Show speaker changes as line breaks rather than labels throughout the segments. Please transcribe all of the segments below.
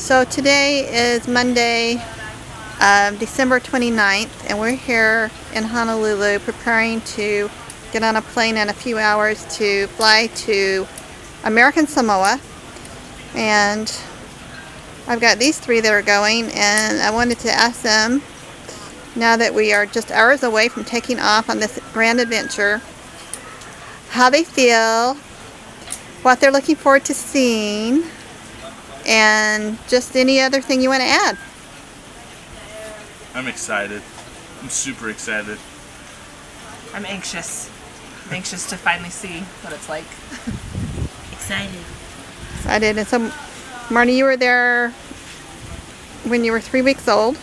So today is Monday, December 29th, and we're here in Honolulu preparing to get on a plane in a few hours to fly to American Samoa. And I've got these three that are going, and I wanted to ask them, now that we are just hours away from taking off on this grand adventure, how they feel, what they're looking forward to seeing, and just any other thing you want to add.
I'm excited. I'm super excited.
I'm anxious. I'm anxious to finally see what it's like.
Excited.
Excited. And so, Marnie, you were there when you were 3 weeks old.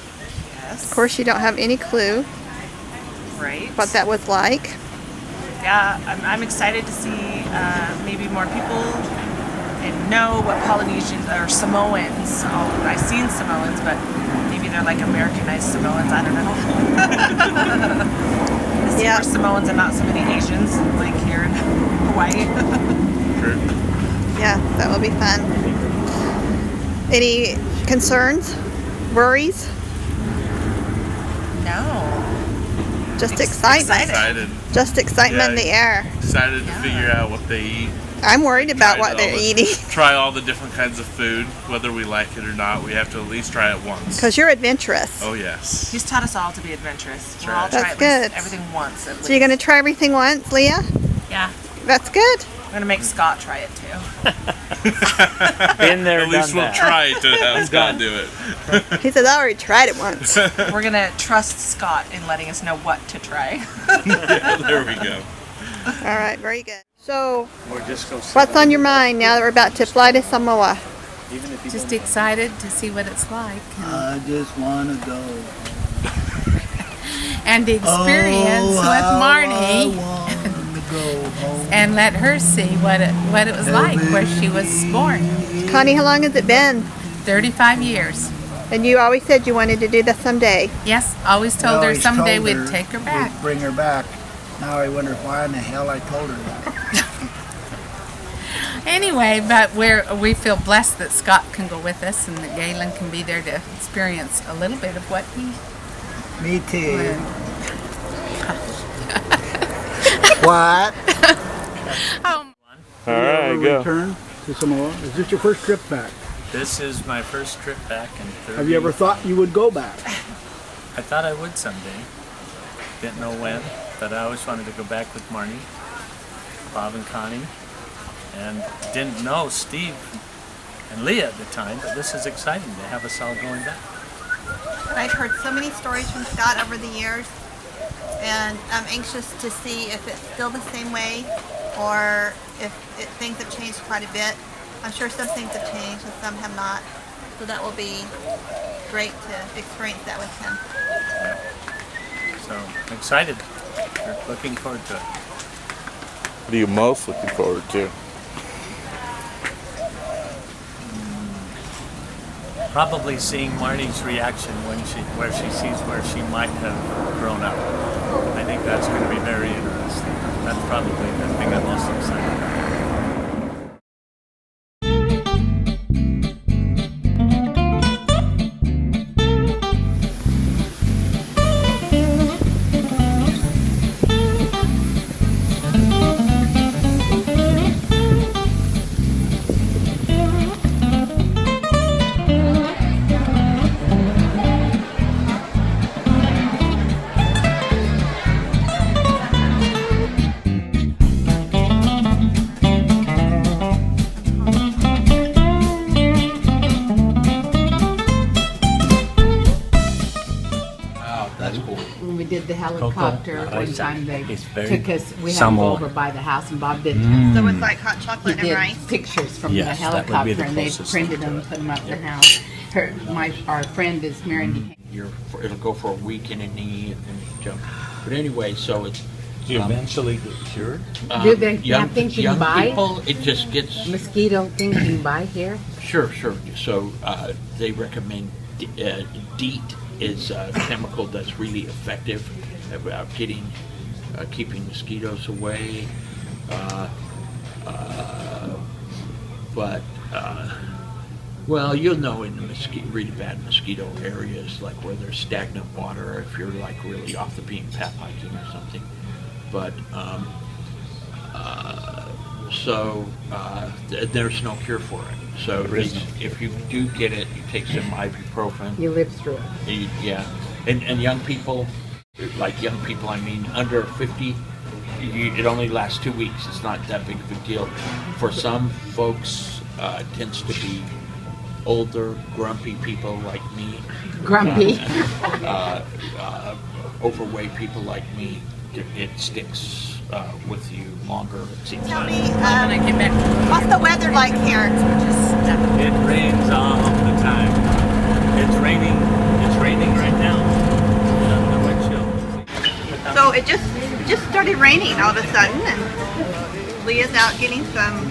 Yes.
Of course, you don't have any clue
Right.
what that was like.
Yeah, I'm excited to see maybe more people and know what Polynesians or Samoans. Oh, I've seen Samoans, but maybe they're like Americanized Samoans. I don't know. To see more Samoans and not so many Asians like here in Hawaii.
Sure.
Yeah, that will be fun. Any concerns? Worries?
No.
Just excitement.
Excited.
Just excitement in the air.
Excited to figure out what they eat.
I'm worried about what they're eating.
Try all the different kinds of food, whether we like it or not. We have to at least try it once.
Because you're adventurous.
Oh yes.
He's taught us all to be adventurous.
That's
We'll all
right.
try
That's
at
good.
least everything once. At
So you're going to try everything once, Leah?
Yeah.
That's good.
I'm going to make Scott try it too.
Been there,
At least
done
we'll
that.
try to have Scott do it.
He says, I already tried it once.
We're going to trust Scott in letting us know what to try.
Yeah, there we go.
All right, very good. So,
We're just gonna
what's on your mind now that we're about to fly to Samoa?
Even if you
Just excited to see what it's like
I just want to go.
and the experience with Marnie and let her see what it was like where she was born.
Connie, how long has it been?
35 years.
And you always said you wanted to do this someday.
Yes, always told her someday we'd take her back.
We'd bring her back. Now I wonder why in the hell I told her that.
Anyway, but we feel blessed that Scott can go with us and that Galen can be there to experience a little bit of what he
Me too.
learned.
What?
Oh,
All right, go.
Return to Samoa. Is this your first trip back?
This is my first trip back in 30.
Have you ever thought you would go back?
I thought I would someday. Didn't know when, but I always wanted to go back with Marnie, Bob and Connie, and didn't know Steve and Leah at the time, but this is exciting to have us all going back.
I've heard so many stories from Scott over the years, and I'm anxious to see if it's still the same way or if things have changed quite a bit. I'm sure some things have changed and some have not, so that will be great to experience that with him.
So I'm excited. We're looking forward to it.
What are you most looking forward to?
Probably seeing Marnie's reaction where she sees where she might have grown up. I think that's going to be very interesting. That's probably the thing I'm most excited about.
when we did the helicopter one time, they
It's very
took us. We had to go
Samoan.
over by the house, and Bob did.
So it's like hot
He
chocolate and
did
rice.
pictures from
Yes,
the
that would be
helicopter,
the
and they
closest
printed
thing to
them,
it.
put them up in the house. Our friend is Mary.
It'll go for a week in a knee and then jump. But anyway, so it's
Do you eventually get cured?
Do they have things you
young
can buy?
people, it just gets
Mosquito things you can buy here.
sure. So they recommend DEET is a chemical that's really effective about keeping mosquitoes away. But Well, you'll know in the really bad mosquito areas, like where there's stagnant water, or if you're like really off the beaten path hiking or something. But there's no cure for it. So if you do get it, you take some ibuprofen.
You live through it.
Yeah, and young people, like young people, I mean under 50, it only lasts 2 weeks. It's not that big of a deal. For some folks, it tends to be older, grumpy people like me.
Grumpy.
Overweight people like me. It sticks with you longer. It seems
Tell
like.
me,
When I get back to
what's the weather like here?
It rains all the time. It's raining. It's raining right now. The wind chill.
So it just started raining all of a sudden, and Leah's out getting some.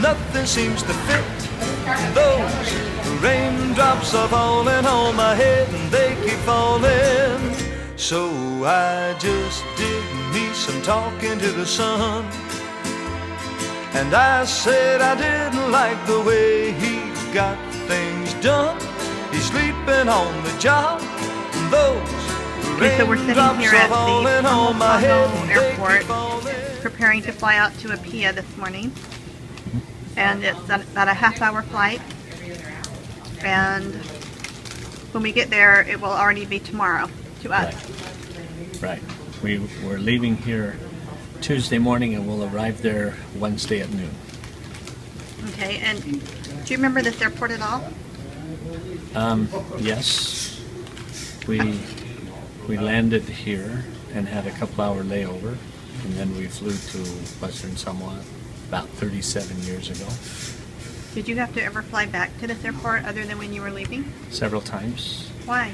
Nothing seems to fit. Those raindrops are falling on my head and they keep falling. So I just did me some talking to the sun. And I said I didn't like the way he got things done. He's sleeping on the job. Those
Okay, so we're sitting here at the Samoa airport, preparing to fly out to Apia this morning. And it's about a half-hour flight. And when we get there, it will already be tomorrow to us.
Right. We're leaving here Tuesday morning and we'll arrive there Wednesday at noon.
Okay, and do you remember this airport at all?
Yes. We landed here and had a couple-hour layover, and then we flew to Western Samoa about 37 years ago.
Did you have to ever fly back to this airport other than when you were leaving?
Several times.
Why?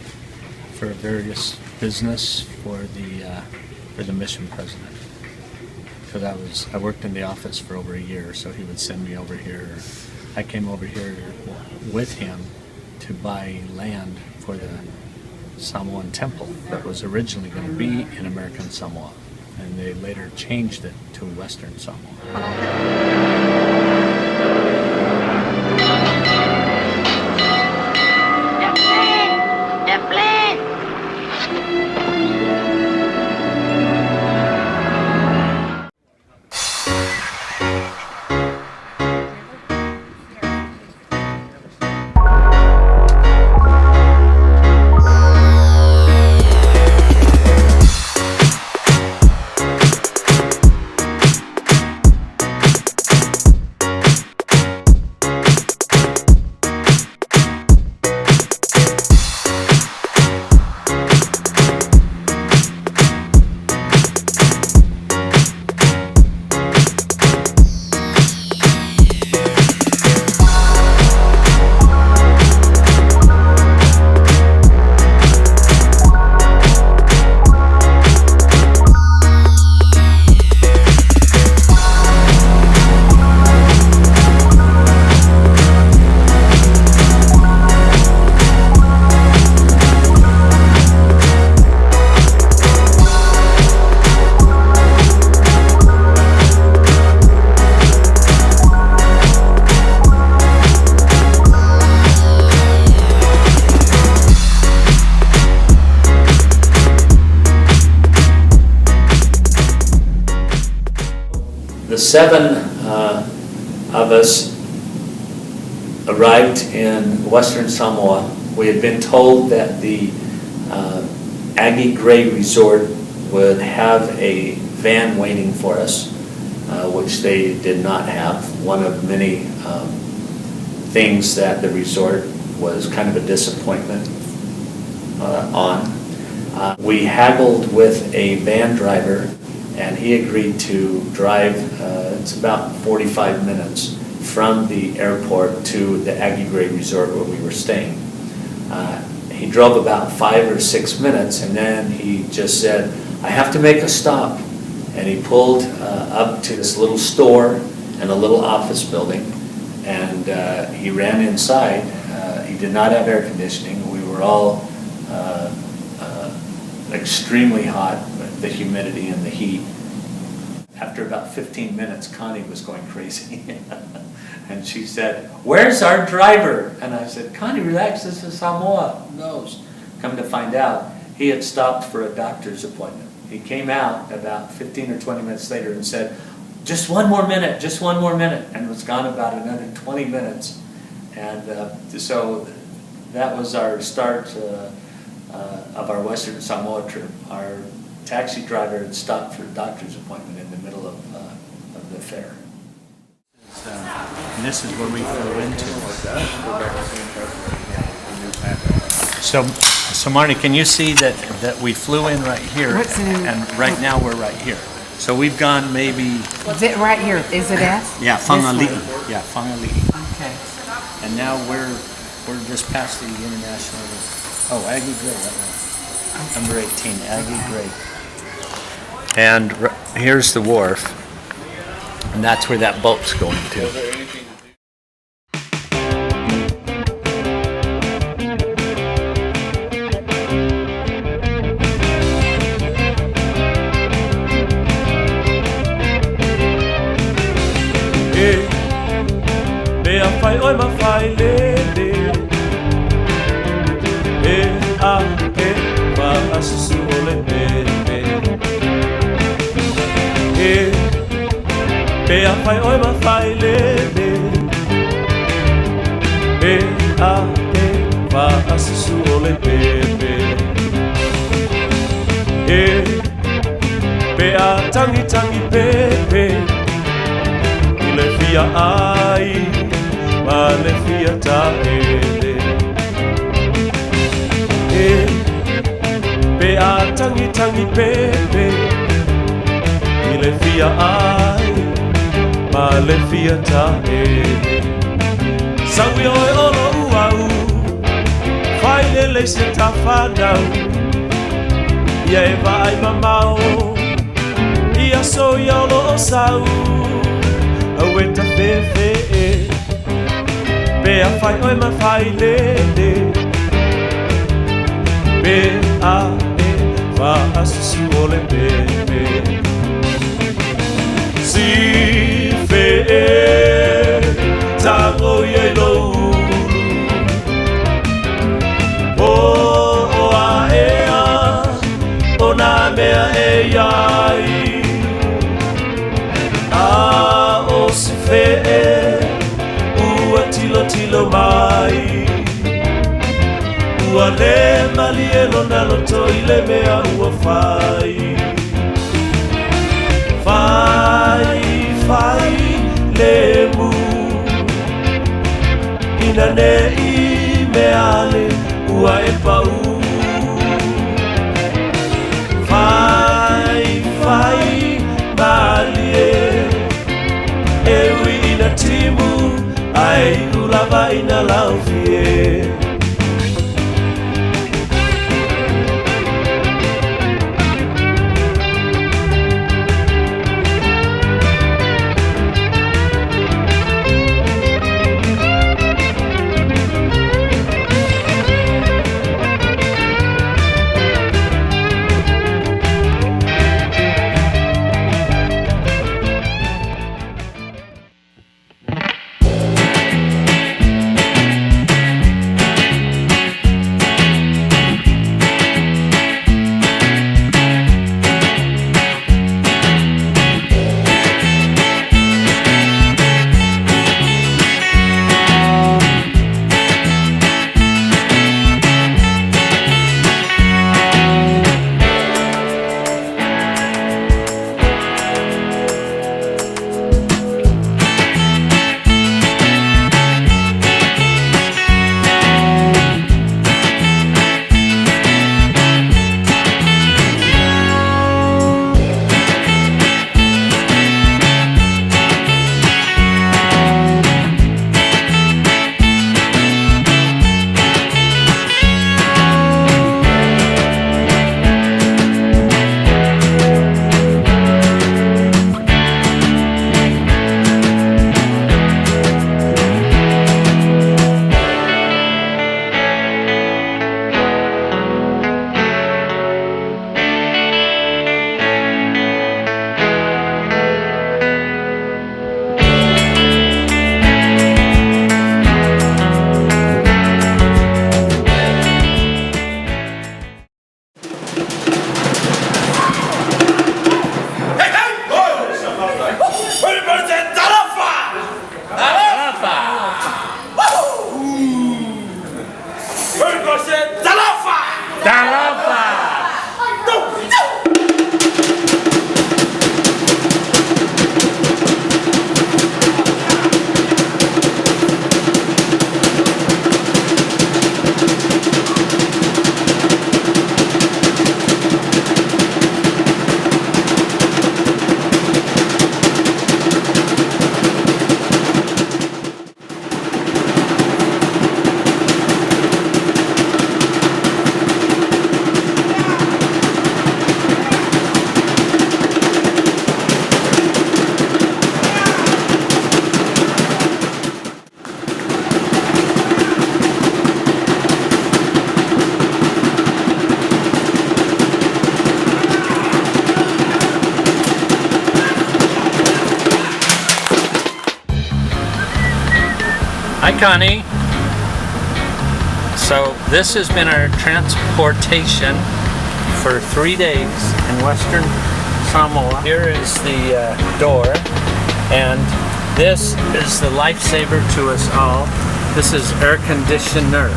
For various business for the mission president. Because I worked in the office for over a year, so he would send me over here. I came over here with him to buy land for the Samoan temple that was originally going to be in American Samoa, and they later changed it to Western Samoa. The seven of us arrived in Western Samoa. We had been told that the Aggie Gray Resort would have a van waiting for us, which they did not have. One of many things that the resort was kind of a disappointment on. We haggled with a van driver, and he agreed to drive, it's about 45 minutes from the airport to the Aggie Gray Resort where we were staying. He drove about 5 or 6 minutes, and then he just said, I have to make a stop. And he pulled up to this little store and a little office building, and he ran inside. He did not have air conditioning. We were all extremely hot, the humidity and the heat. after about 15 minutes, Connie was going crazy. And she said, "Where's our driver?" And I said, "Connie, relax, this is Samoa." Who knows? Come to find out, he had stopped for a doctor's appointment. He came out about 15 or 20 minutes later and said, just one more minute, and was gone about another 20 minutes. And so that was our start of our Western Samoa trip. Our taxi driver had stopped for a doctor's appointment in the middle of the fair.
And this is where we flew into. So Marnie, can you see that we flew in right here, and right now we're right here. So we've gone maybe.
Is it right here? Is it S?
Yeah, Whangalii. Yeah, Whangalii.
Okay.
And now we're just past the international. Oh, Aggie Gray, that one. Number 18, Aggie Gray. And here's the wharf, and that's where that boat's going to.
Mea fai oi ma fai lele a va asusu ole mea fai oi ma fai lele a va asusu ole mea tangi pepe le fia ai ma le fia taele pe a tangi pepe le fia ai ma le fia taele sangue oi olo uau fai le se tafadau ia e vai mamao ia so ia olo sau Aweta fefe Be a fai oi ma fai lele Be a va asusu ole pepe Si fe Tango ye lo O a ea O na mea e ai si fe ua tilo mai ua le malielo na loto i le mea ua fai le mu ina ne i meale ua e pau fai malie Ewi ina timu, ai ulava ina lauvie
Connie. So this has been our transportation for 3 days in Western Samoa. Here is the door, and this is the lifesaver to us all. This is air conditioner,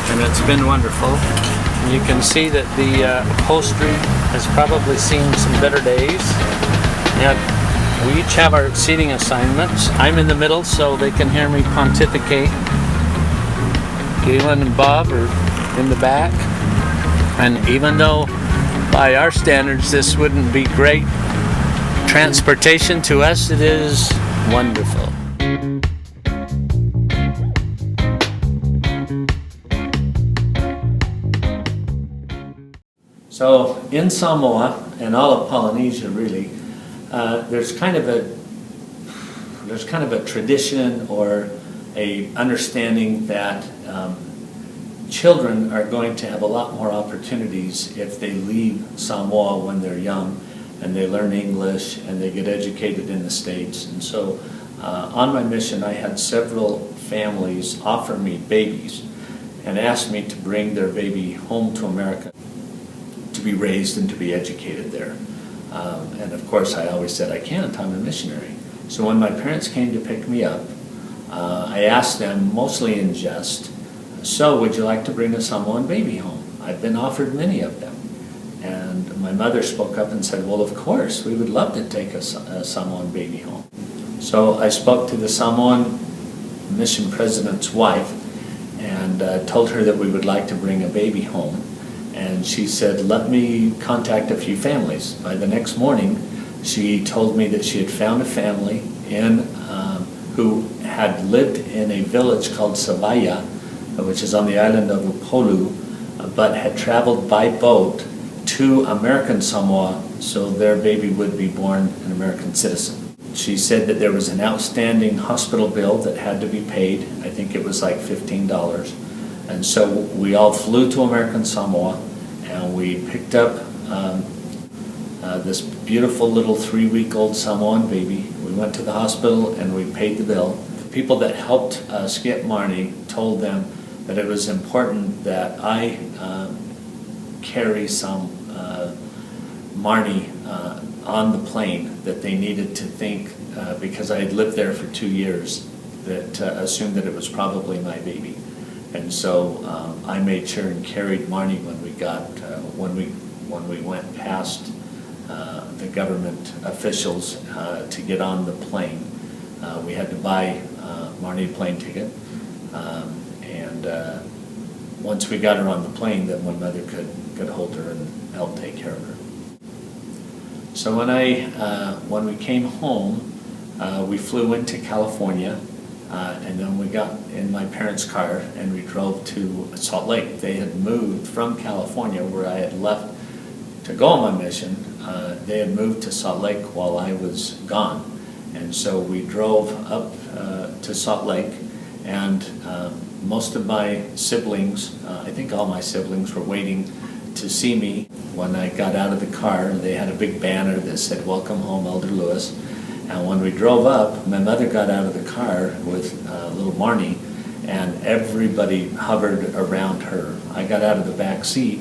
and it's been wonderful. You can see that the upholstery has probably seen some better days. Now, we each have our seating assignments. I'm in the middle so they can hear me pontificate. Galen and Bob are in the back. And even though by our standards this wouldn't be great transportation, to us it is wonderful. So in Samoa and all of Polynesia really, there's kind of a tradition or a understanding that children are going to have a lot more opportunities if they leave Samoa when they're young and they learn English and they get educated in the States. And so on my mission I had several families offer me babies and ask me to bring their baby home to America to be raised and to be educated there. And of course I always said, I can't, I'm a missionary. So when my parents came to pick me up, I asked them, mostly in jest, so would you like to bring a Samoan baby home? I've been offered many of them. And my mother spoke up and said, well, of course, we would love to take a Samoan baby home. So I spoke to the Samoan mission president's wife and told her that we would like to bring a baby home. And she said, let me contact a few families. By the next morning, she told me that she had found a family who had lived in a village called Savaya, which is on the island of Upolu, but had traveled by boat to American Samoa so their baby would be born an American citizen. She said that there was an outstanding hospital bill that had to be paid. I think it was like $15. And so we all flew to American Samoa and we picked up this beautiful little 3-week-old Samoan baby. We went to the hospital and we paid the bill. The people that helped us get Marnie told them that it was important that I carry some Marnie on the plane, that they needed to think, because I had lived there for 2 years, that assumed that it was probably my baby. And so I made sure and carried Marnie when we got, when we went past the government officials to get on the plane. We had to buy Marnie a plane ticket. And once we got her on the plane, then my mother could hold her and help take care of her. So when we came home, we flew into California, and then we got in my parents' car and we drove to Salt Lake. They had moved from California, where I had left to go on my mission. They had moved to Salt Lake while I was gone. And so we drove up to Salt Lake, and most of my siblings, I think all my siblings, were waiting to see me. When I got out of the car, they had a big banner that said, "Welcome home, Elder Lewis." And when we drove up, my mother got out of the car with little Marnie, and everybody hovered around her. I got out of the back seat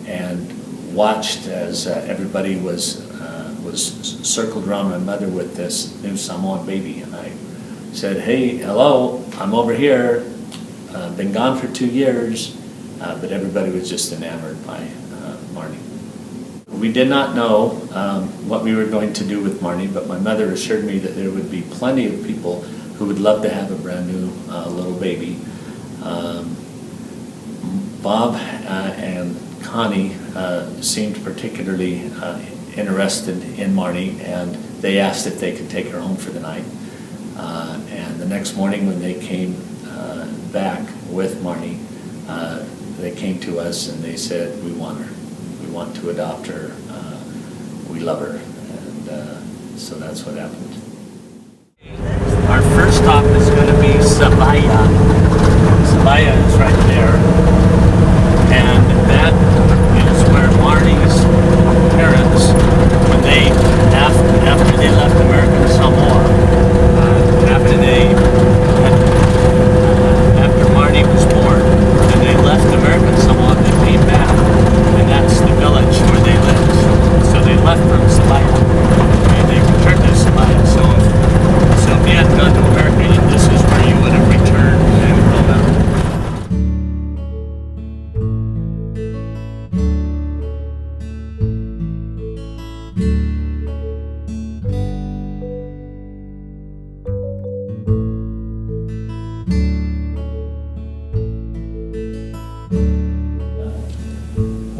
and watched as everybody was circled around my mother with this new Samoan baby. And I said, "Hey, hello, I'm over here. Been gone for 2 years." But everybody was just enamored by Marnie. We did not know what we were going to do with Marnie, but my mother assured me that there would be plenty of people who would love to have a brand new little baby. Bob and Connie seemed particularly interested in Marnie, and they asked if they could take her home for the night. And the next morning when they came back with Marnie, they came to us and they said, "We want her. We want to adopt her. We love her." And so that's what happened. Our first stop is going to be Savaya. Savaya is right there. And that is where Marnie's parents, when they, after they left American Samoa, after they had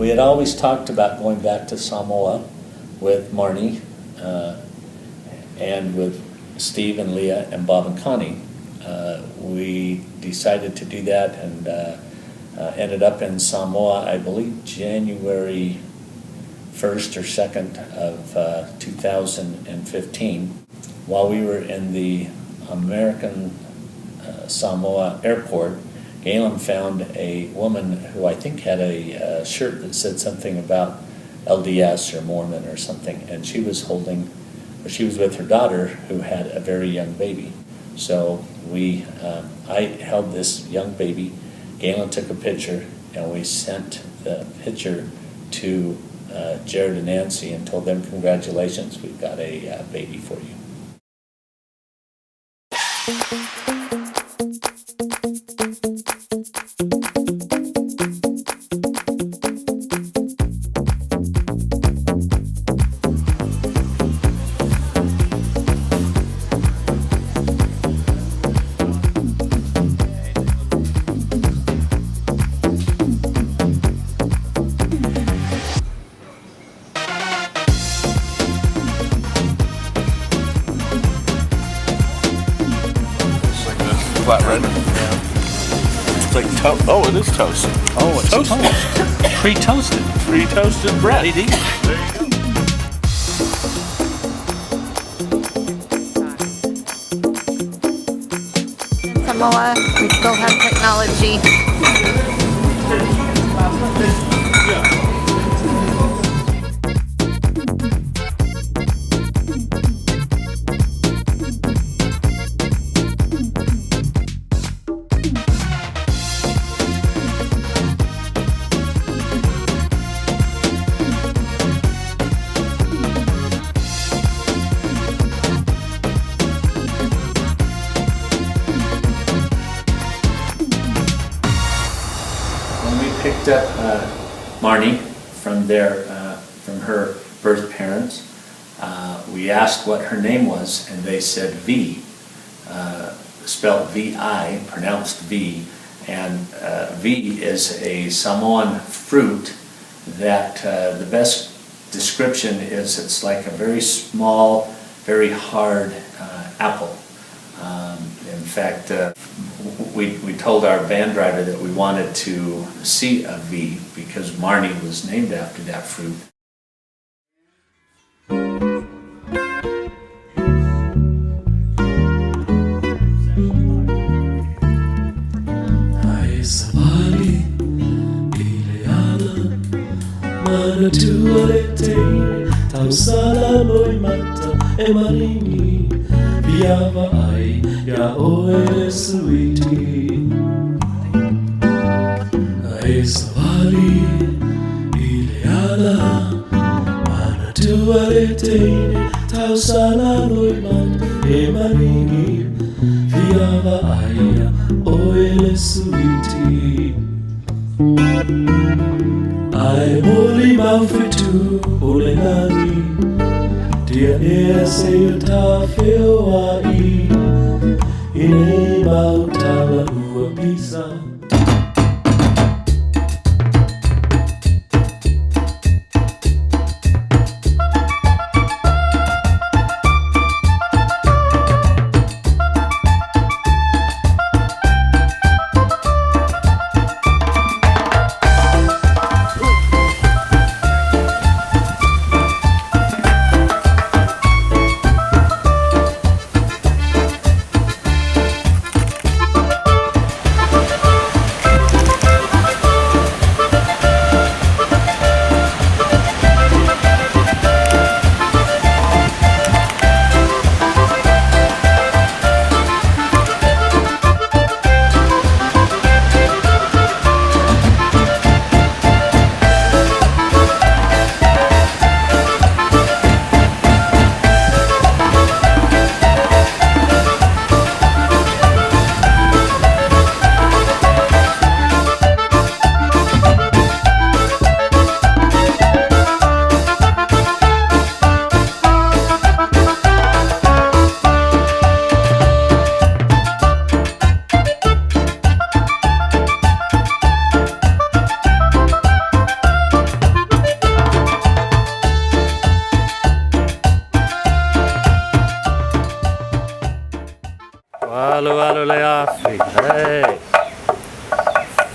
We had always talked about going back to Samoa with Marnie and with Steve and Leah and Bob and Connie. We decided to do that and ended up in Samoa, I believe, January 1st or 2nd of 2015. While we were in the American Samoa airport, Galen found a woman who I think had a shirt that said something about LDS or Mormon or something, and she was with her daughter who had a very young baby. So I held this young baby. Galen took a picture, and we sent the picture to Jared and Nancy and told them, congratulations, we've got a baby for you.
Flatbread. It's like toast. Oh, it is toast.
Oh, it's toast. Pre-toasted.
Pre-toasted bread.
Ready to eat.
There you go.
In Samoa, we still have technology.
Picked up Marnie from her birth parents. We asked what her name was, and they said V, spelled V-I, pronounced V, and V is a Samoan fruit that the best description is it's like a very small, very hard apple. In fact, we told our van driver that we wanted to see a V because Marnie was named after that fruit.
Ya oe sweetie Ai sawali Ileala Mana tuale teine Tau sala loi man E maringi Viava aia oe sweetie Ai moli maufitu Ole nani Dia e se ta feo ai Ine mautala ua pisa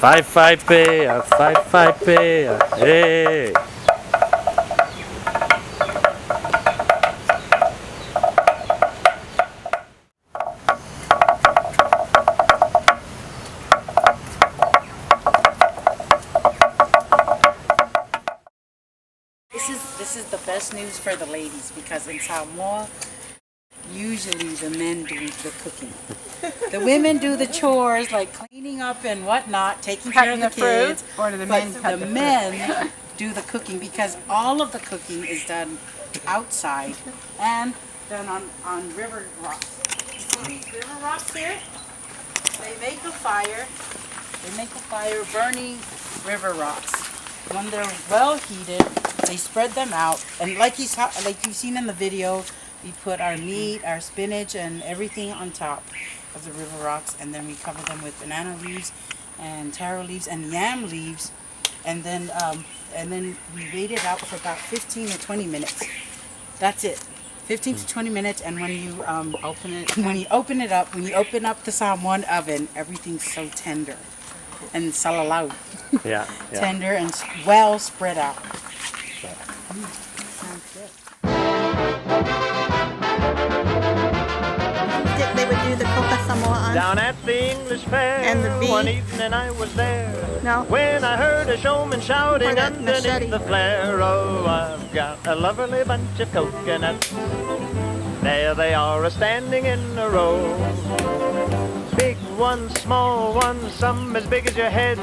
5-5 pay, 5-5 pay, hey.
This is the best news for the ladies because in Samoa, usually the men do the cooking. The women do the chores like cleaning up and whatnot, taking care of the kids.
Or do the
But
men cut
the
the
men do the cooking because all of the cooking is done outside and done on river rocks. You see these river rocks here? They make a fire. They make a fire burning river rocks. When they're well heated, they spread them out, and like you've seen in the video, we put our meat, our spinach, and everything on top of the river rocks, and then we cover them with banana leaves, and taro leaves, and yam leaves, and then we wait it out for about 15 or 20 minutes. That's it, 15 to 20 minutes, and when you open up the Samoan oven, everything's so tender and salalau.
Yeah, yeah.
Tender and well spread out. Sounds good.
They would do the coca Samoa
Down at the English fair,
and the V.
one evening I was there.
No.
When I heard a showman shouting
Or the
underneath
machete.
the flare, oh, I've got a lovely bunch of coconuts. There they are, a-standing in a row. Big ones, small ones, some as big as your head.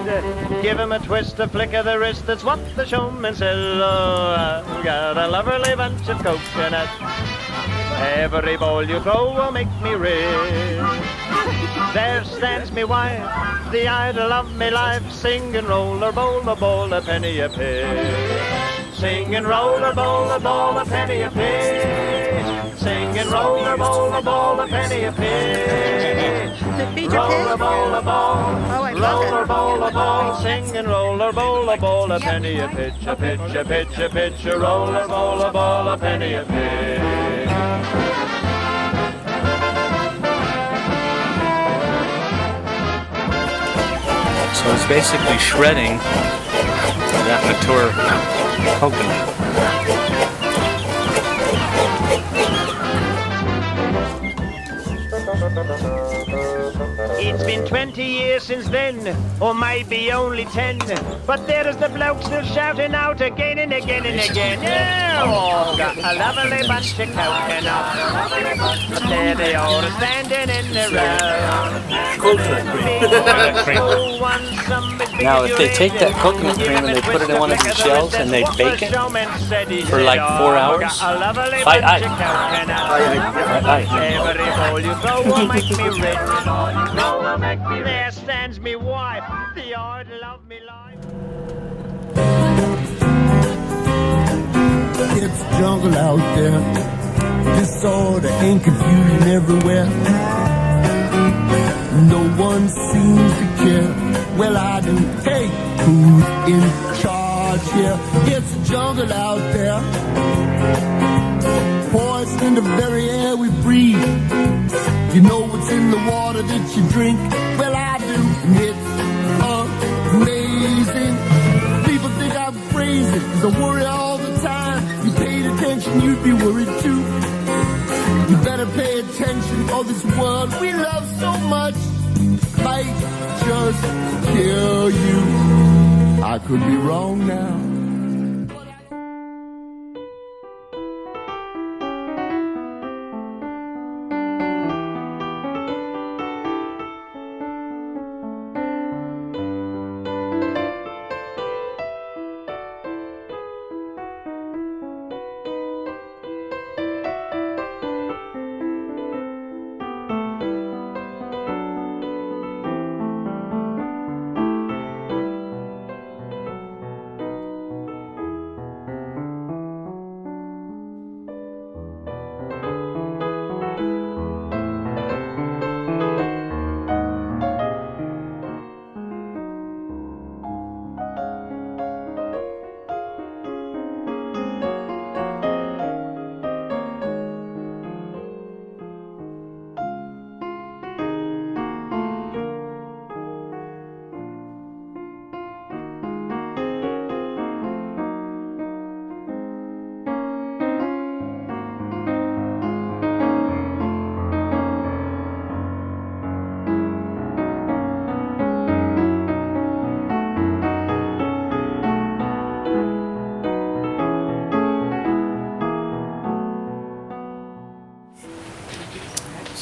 Give 'em a twist, a flick of the wrist, that's what the showman says. Oh, I've got a lovely bunch of coconuts. Every bowl you throw will make me rich. There stands me wife, the idol of me life, singing roller, bowl, a penny a pitch. Singing roller, bowl, a penny a pitch. Singing roller, bowl, a penny a pitch. Roller, bowl,
Oh, I love
roller,
it.
bowl, singing roller, bowl, a penny a pitch, a pitch, a pitch, a pitch, a roller, bowl, a penny a pitch.
So it's basically shredding that mature coconut.
It's been 20 years since then, or maybe only 10. But there's the bloke still shouting out again and again and again. Yeah, oh, got a lovely bunch of coconuts. But there they are standing in the row.
Now, if they take that coconut cream and they put it in one of these shells and they bake it for like 4 hours,
every bowl you throw will make me rich. There stands me wife, the idol of me life.
It's jungle out there, disorder and confusion everywhere. No one seems to care. Well, I do. Hey, who's in charge here? It's a jungle out there, poison the very air we breathe. You know what's in the water that you drink? Well, I do, and it's amazing. People think I'm crazy, 'cause I worry all the time. If you paid attention, you'd be worried too. You better pay attention, or this world we love so much might just kill you. I could be wrong now.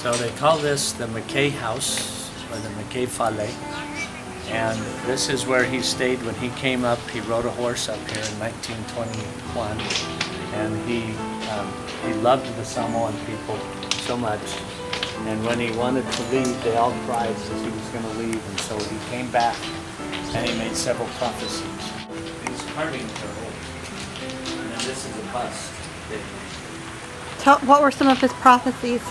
So they call this the McKay House, or the McKay Fale. And this is where he stayed when he came up. He rode a horse up here in 1921. And he loved the Samoan people so much. And when he wanted to leave, they all cried as he was going to leave. And so he came back and he made several prophecies. These carvings are old. And then this is a bust.
What were some of his prophecies?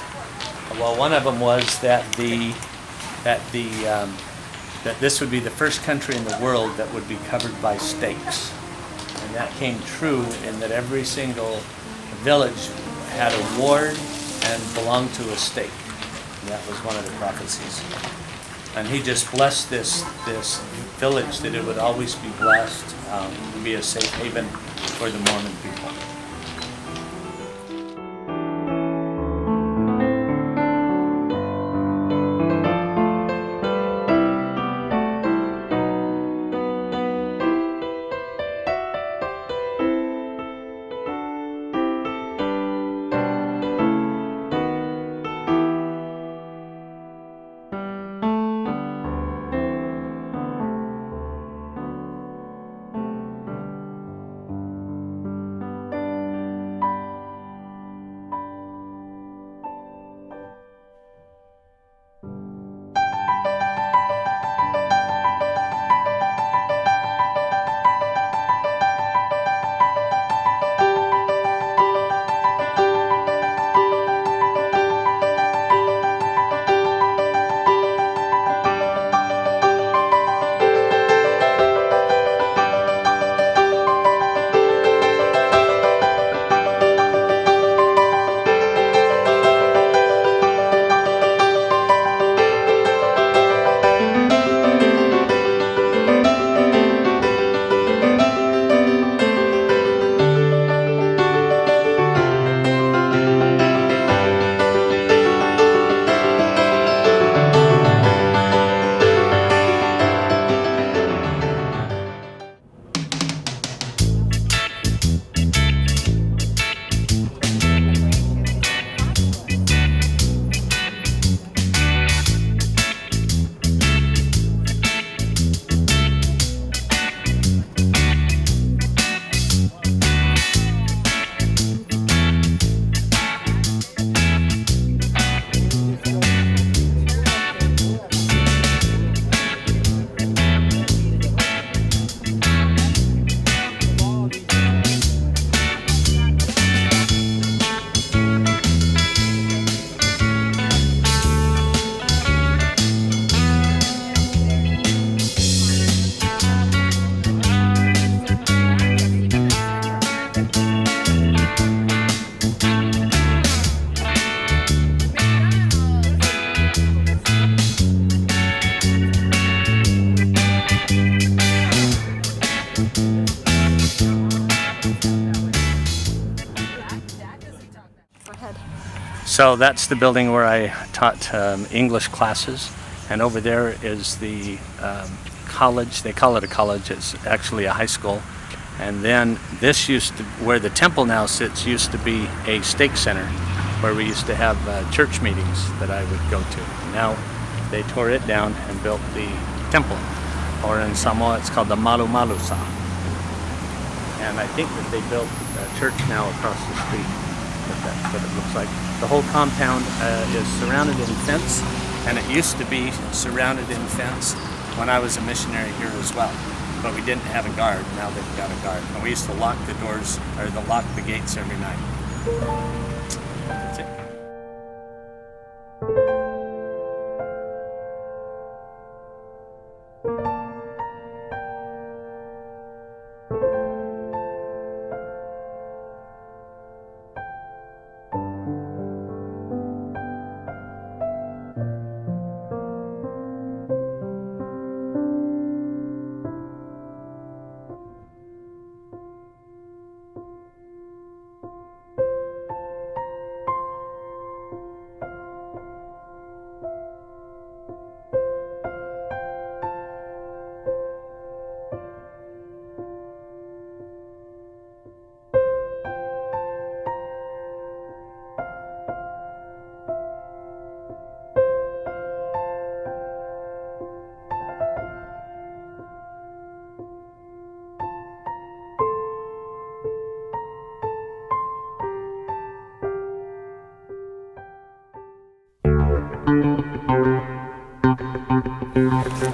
Well, one of them was that that this would be the first country in the world that would be covered by stakes, and that came true in that every single village had a ward and belonged to a stake. And that was one of the prophecies. And he just blessed this village that it would always be blessed, be a safe haven for the Mormon people. So that's the building where I taught English classes, and over there is the college. They call it a college. It's actually a high school. And then this used to, where the temple now sits, used to be a stake center where we used to have church meetings that I would go to. Now they tore it down and built the temple, or in Samoa it's called the Malu Malusa. And I think that they built a church now across the street. But that's what it looks like. The whole compound is surrounded in fence, and it used to be surrounded in fence when I was a missionary here as well. But we didn't have a guard. Now they've got a guard. And we used to lock the doors, or lock the gates every night. That's it.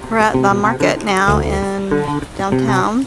We're at the market now in downtown.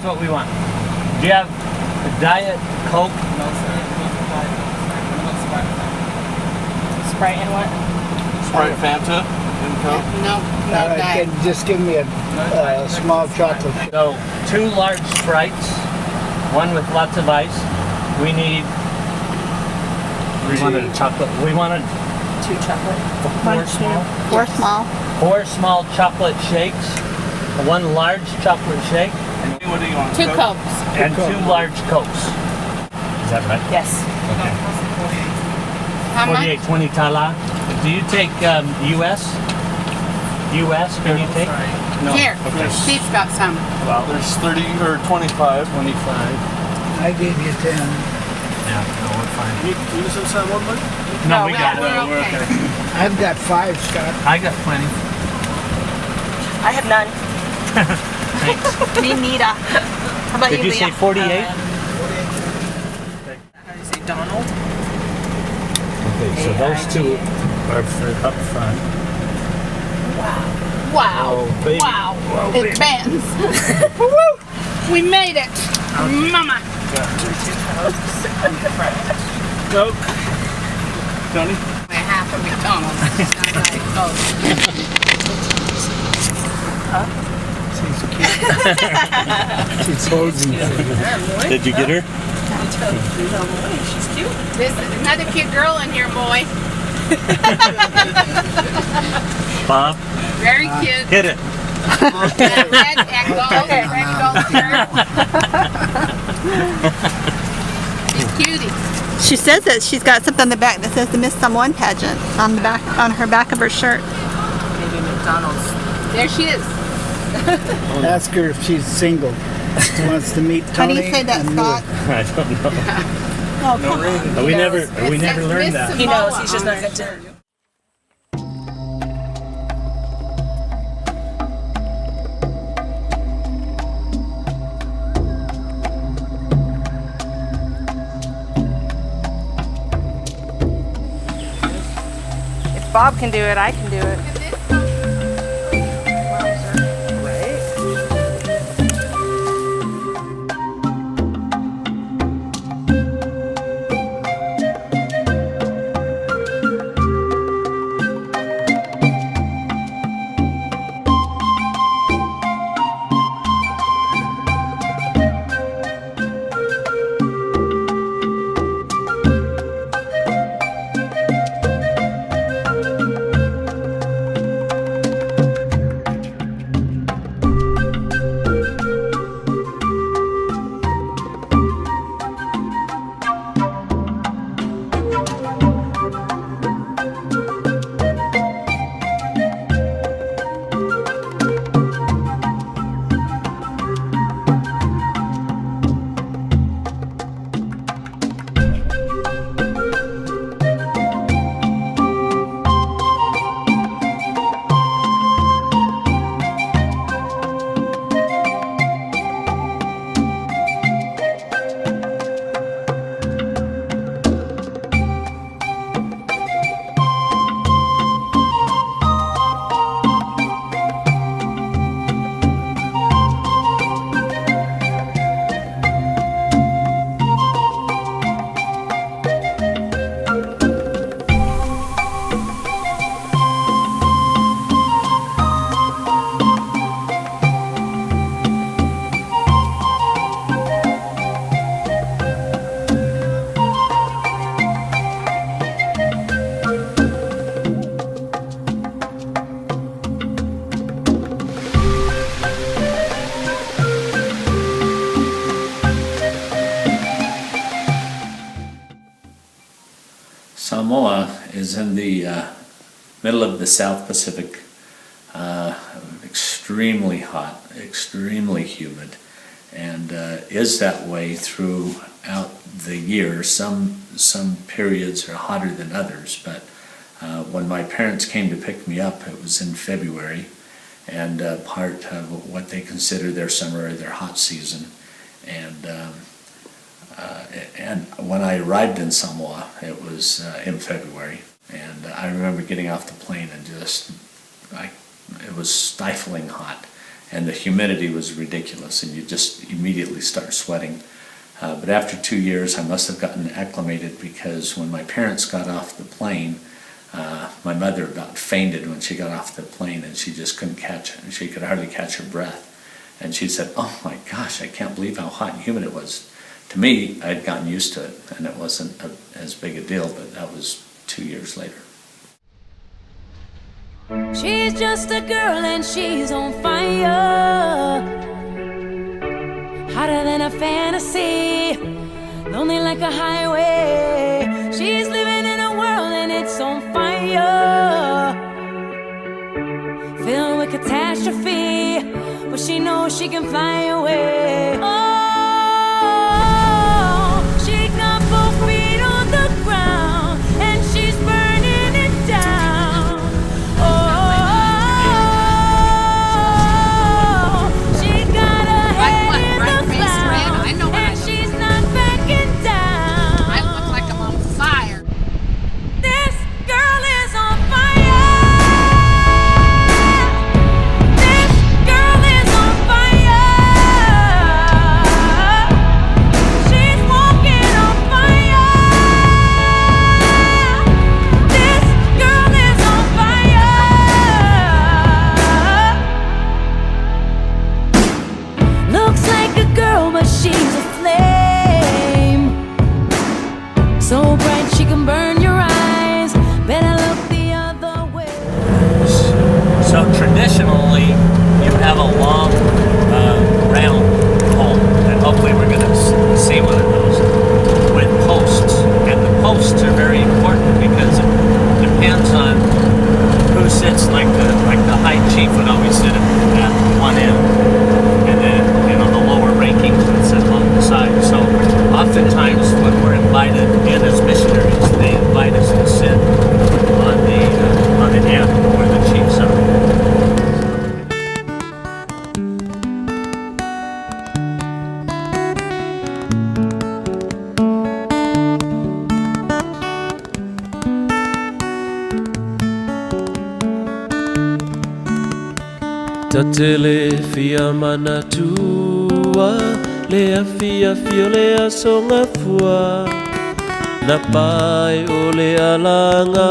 What we want. Do you have a Diet Coke? No, sir.
Sprite and what?
Sprite, Fanta, and Coke.
No, no diet.
Just give me a small chocolate.
So 2 large Sprites, 1 with lots of ice. We wanted a chocolate. We wanted
2 chocolate.
4 small.
4 small.
4 small chocolate shakes, 1 large chocolate shake.
What do you want?
2 Cokes.
And 2 large Cokes. Is that right?
Yes.
Okay.
How much?
48.20 tala. Do you take US? US, can you take?
No.
Here, Steve's got some.
Well, there's 30 or 25.
25.
I gave you 10.
Yeah, no, we're fine.
You using some one, buddy?
No, we got it.
we're okay.
I've got 5, Scott.
I got plenty.
I have none.
Thanks.
Me neither. How about
Did you say 48?
How do you say Donald?
Okay, so those 2 are for up front.
Wow.
Oh, baby.
Wow.
Whoa,
It
baby.
bends. Woo! We made it. Mama.
Coke. Tony?
We're half a McDonald's.
She's posing.
Did you get her?
She's cute.
There's another cute girl in here, boy.
Bob,
Very cute.
hit it.
She's cutie.
She says that she's got something on the back that says the Miss Samoan pageant on the back, on her back of her shirt.
Maybe McDonald's.
There she is.
Ask her if she's single. She wants to meet
How do
Tony.
you say that,
and you.
Scott?
I don't know.
Oh, come on.
We never learned that.
He knows. He's just not got to. If Bob can do it, I can do it.
is in the middle of the South Pacific, extremely hot, extremely humid, and is that way throughout the year. Some periods are hotter than others, but when my parents came to pick me up, it was in February, and part of what they consider their summer or their hot season. And when I arrived in Samoa, it was in February, and I remember getting off the plane and it was stifling hot, and the humidity was ridiculous, and you just immediately start sweating. But after 2 years, I must have gotten acclimated, because when my parents got off the plane, my mother about fainted when she got off the plane, and she just couldn't catch it. She could hardly catch her breath. And she said, "Oh my gosh, I can't believe how hot and humid it was." To me, I'd gotten used to it, and it wasn't as big a deal, but that was 2 years later.
She's just a girl and she's on fire, hotter than a fantasy, lonely like a highway. She's living in a world and it's on fire, filled with catastrophe, but she knows she can fly away. Oh, she got both feet on the ground and she's burning it down. Oh, she got her head in the clouds and she's not backing down. I look like I'm on fire. This girl is on fire. This girl is on fire. She's walking on fire. This girl is on fire. Looks like a girl, but she's a flame, so bright she can burn your eyes. Better look the other way.
So traditionally, you have a long, round pole, and hopefully we're going to see one of those, with posts. And the posts are very important because it depends on who sits, like the high chief would always sit at one end, and then, the lower rankings would sit along the side. So oftentimes when we're invited in as missionaries, they invite us to sit on the end where the chiefs are.
Tatele fia manatua, lea fia fio lea songa fua, na pai o lea langa,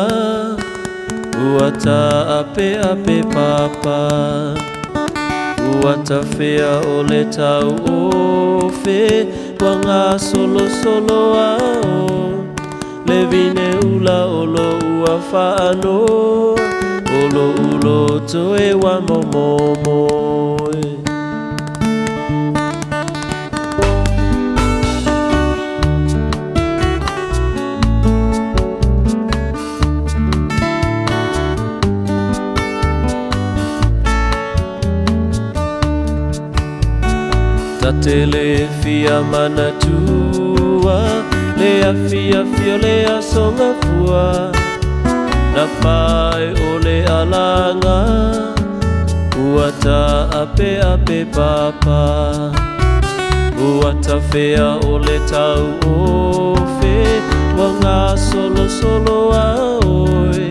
uata ape ape papa, uata fea o le tau ofe, wanga solo solo ao, le vine ula olo ua whaano, olo ulo toe wa momomoe. Tatele fia manatua, lea fia fio lea songa fua, na pai o le alanga, uata ape ape papa, uata fea o le tau ofe, wanga solo solo aoe,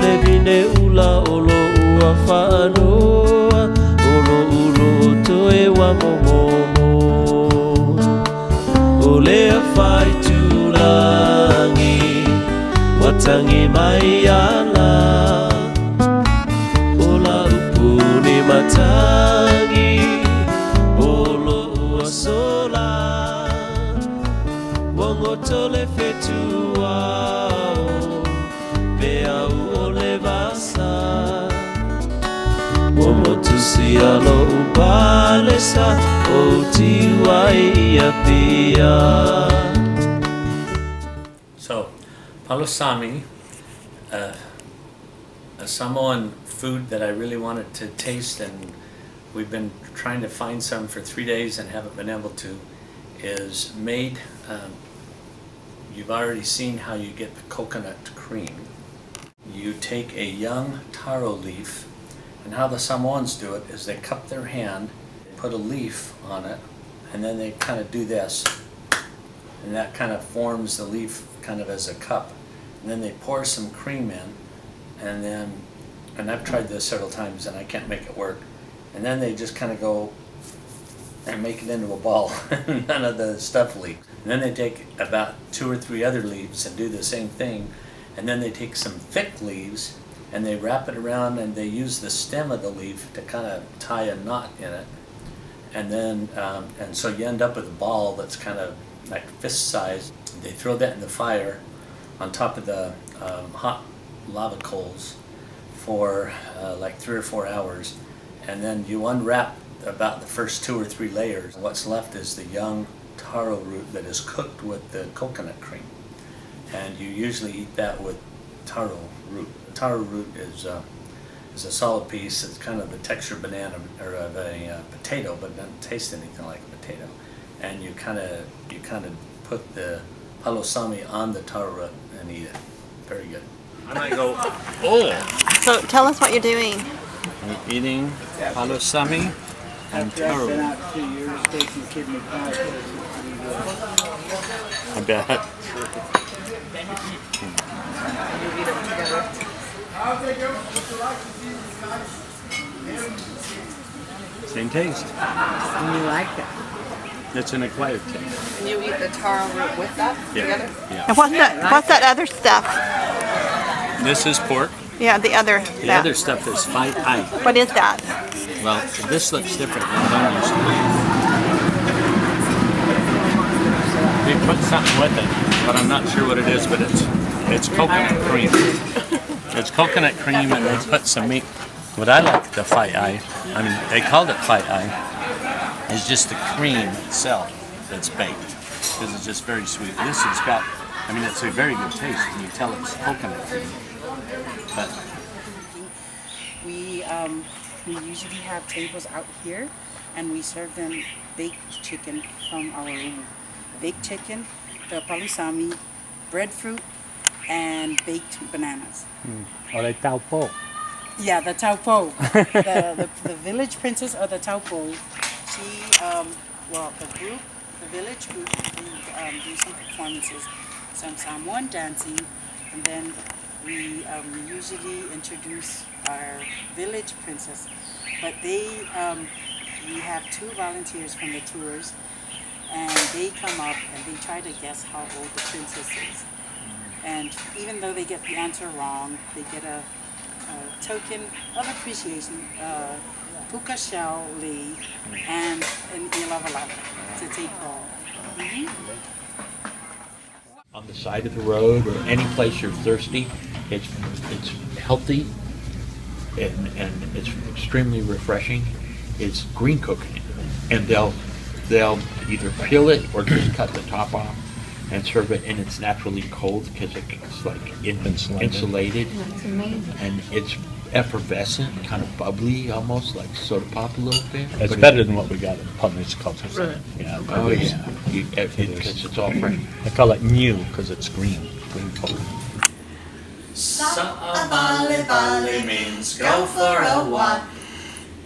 le vine ula olo ua whaanoa, olo ulo toe wa momomo, o lea whai tūrangi, watangi mai ala, ola upuni matangi, olo ua sola, wongo tole fetuao, pea uole vasa, womotusi alo ubalesa, o tiwai ia pia.
So, Palusami
a Samoan food that I really wanted to taste, and we've been trying to find some for 3 days and haven't been able to, is made, you've already seen how you get the coconut cream. You take a young taro leaf, and how the Samoans do it is they cup their hand, put a leaf on it, and then they kind of do this, and that kind of forms the leaf kind of as a cup. And then they pour some cream in, and I've tried this several times and I can't make it work. And then they just kind of go and make it into a ball. None of the stuff leaks. And then they take about 2 or 3 other leaves and do the same thing. And then they take some thick leaves and they wrap it around, and they use the stem of the leaf to kind of tie a knot in it. And then, and so you end up with a ball that's kind of like fist size. They throw that in the fire on top of the hot lava coals for like 3 or 4 hours. And then you unwrap about the first 2 or 3 layers. What's left is the young taro root that is cooked with the coconut cream. And you usually eat that with taro root. Taro root is a solid piece. It's kind of the texture of banana or of a potato, but it doesn't taste anything like a potato. And you kind of put the palosami on the taro root and eat it. Very good.
I might go, oh!
So tell us what you're doing.
I'm eating palosami and
After I've been
taro.
out 2 years, steak and kidney pie.
I bet. Same taste.
You like it?
It's an acquired taste.
And you eat the taro root with that together?
Yeah.
And what's that other stuff?
This is pork.
Yeah, the other.
The other stuff is fight eye.
What is that?
Well, this looks different than I'm used to. They put something with it, but I'm not sure what it is, but it's coconut cream. It's coconut cream, and they put some meat. What I like the fight eye, I mean, they called it fight eye, is just the cream itself that's baked, because it's just very sweet. This has got, I mean, it's a very good taste. You can tell it's coconut cream. But
We usually have tables out here, and we serve them baked chicken from our room. Baked chicken, the palosami, breadfruit, and baked bananas.
or a taupo.
Yeah, the taupo. the village princess of the taupo. She, the village group, we do some performances, some Samoan dancing, and then we usually introduce our village princess. But we have 2 volunteers from the tours, and they come up and they try to guess how old the princess is. And even though they get the answer wrong, they get a token of appreciation, puka shell li, and an ilavalava to take home.
On the side of the road or any place you're thirsty, it's healthy and it's extremely refreshing. It's green coconut, and they'll either peel it or just cut the top off and serve it, and it's naturally cold because it's like insulated.
That's amazing.
And it's effervescent, kind of bubbly, almost like soda pop a little bit.
It's
But
better than what we got at Publix Culture Center.
Right.
Yeah,
Oh yeah, because it's all fresh.
I call it new because it's green coconut.
Sa'avale vale means go for a walk.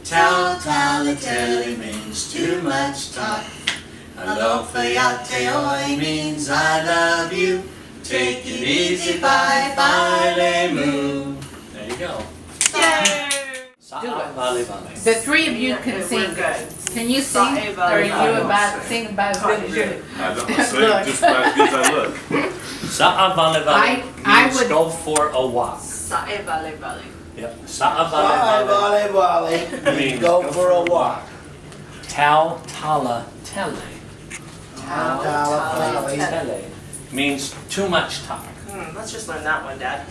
Tally means too much talk. Alofa oi means I love you. Take it easy, bye bye, moo.
There you go.
The 3 of you can sing. Can you sing? Or are you sing about good?
I don't sing just about as good as I look.
Sa'avale
I
means
would-
go for a walk.
Sa'evale vale.
Yep. Sa'avale
Vale
means
go for a walk.
Tau tala tele.
Tala
Tele means too much talk.
Let's just learn that one, Dad.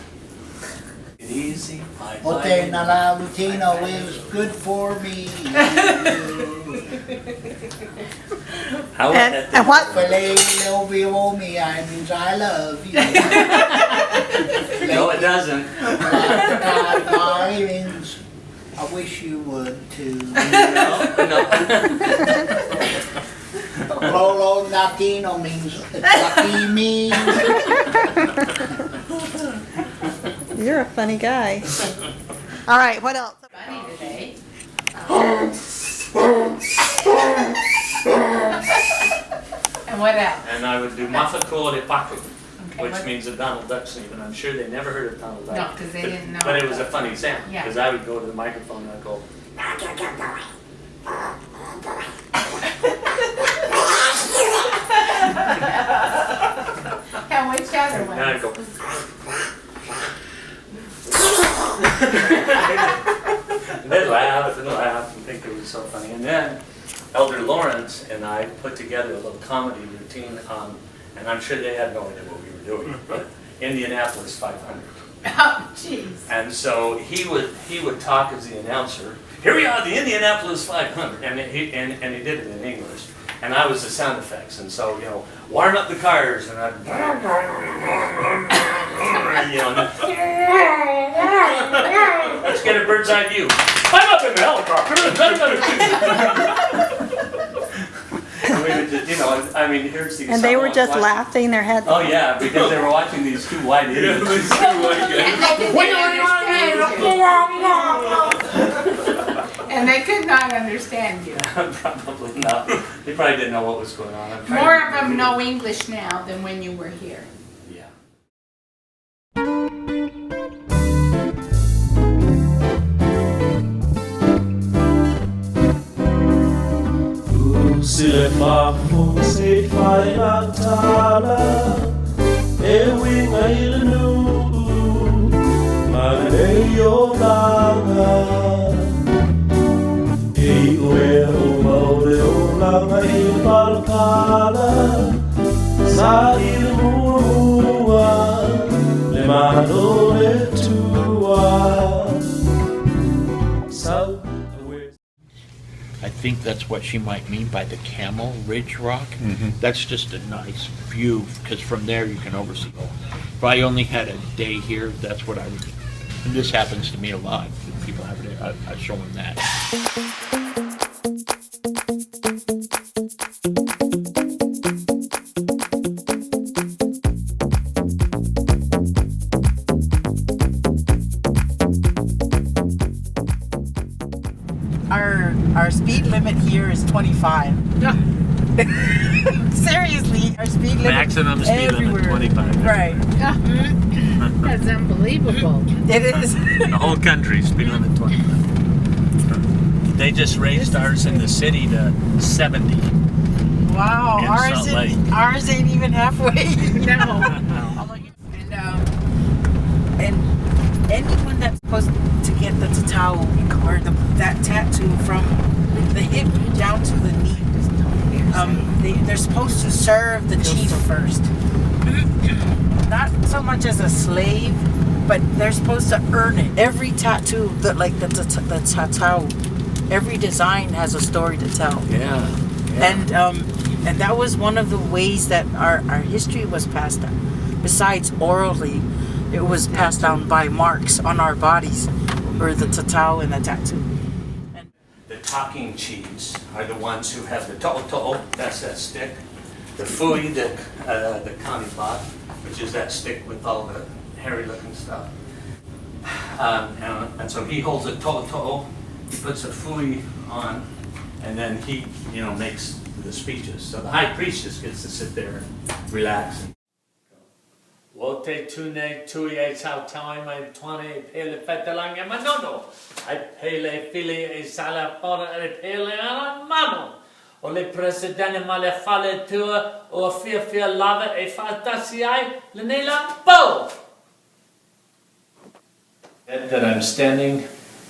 It easy.
Ote nala Lutino is good for me.
And what?
Filet mignon me, I means I love you.
No, it doesn't.
I means I wish you would too.
No.
Lolo Latino means lucky me.
You're a funny guy. All right, what else?
Funny today. And what else?
And I would do Mafakore Paku,
Okay,
which
what-
means a Donald Duck scene, and I'm sure they never heard of Donald Duck.
No, 'cause they didn't know
But it
it.
was a funny sound,
Yeah.
because I would go to the microphone and I'd go,
And which other one?
and I'd go, and they'd laugh and think it was so funny. And then Elder Lawrence and I put together a little comedy routine on, and I'm sure they had no idea what we were doing, but Indianapolis 500.
Oh, jeez.
And so he would talk as the announcer. Here we are, the Indianapolis 500, and he did it in English. And I was the sound effects, and so warm up the cars, and I'd let's get a bird's eye view. I'm up in the helicopter. And we would just, here's these.
And they were just
watching-
laughing their heads
Oh
off.
yeah, because they were watching these two white idiots.
And they could not understand you.
Probably not. They probably didn't know what was going on. I'm trying
More
to
of them
really-
know English now than when you were here.
Yeah.
Sile mafu se fai atala e winga ilanu mane yo langa e ue o maure o langa i palpala sa ilmua le mano le tua sa
I think that's what she might mean by the Camel Ridge Rock.
Mhm.
That's just a nice view, because from there you can oversee. If I only had a day here, that's what I would, and this happens to me a lot. If people have it, I show them that.
Our speed limit here is 25. Seriously, our speed limit
Maximum speed
everywhere.
limit 25.
Right.
That's unbelievable.
It is.
The whole country speed limit 25. They just raised ours in the city to 70.
Wow,
In
ours
Salt Lake.
ours ain't even halfway.
No.
And anyone that's supposed to get the tatau or that tattoo from the hip down to the knee, they're supposed to serve the chief first. Not so much as a slave, but they're supposed to earn it. Every tattoo, the tatau, every design has a story to tell.
Yeah.
And that was one of the ways that our history was passed down. Besides orally, it was passed down by marks on our bodies, or the tatau and the tattoo.
The talking chiefs are the ones who have the to'o, that's that stick. The fui, the county pot, which is that stick with all the hairy looking stuff. And so he holds a to'o, he puts a fui on, and then he, makes the speeches. So the high priest just gets to sit there and relax.
Wote tune tuye chao tau mai twane pele fetelanga manono. I pele fili e sala pora e pele ala mano. O le presidente male fale tua o fia lava e fatasi ai le nela po.
That I'm standing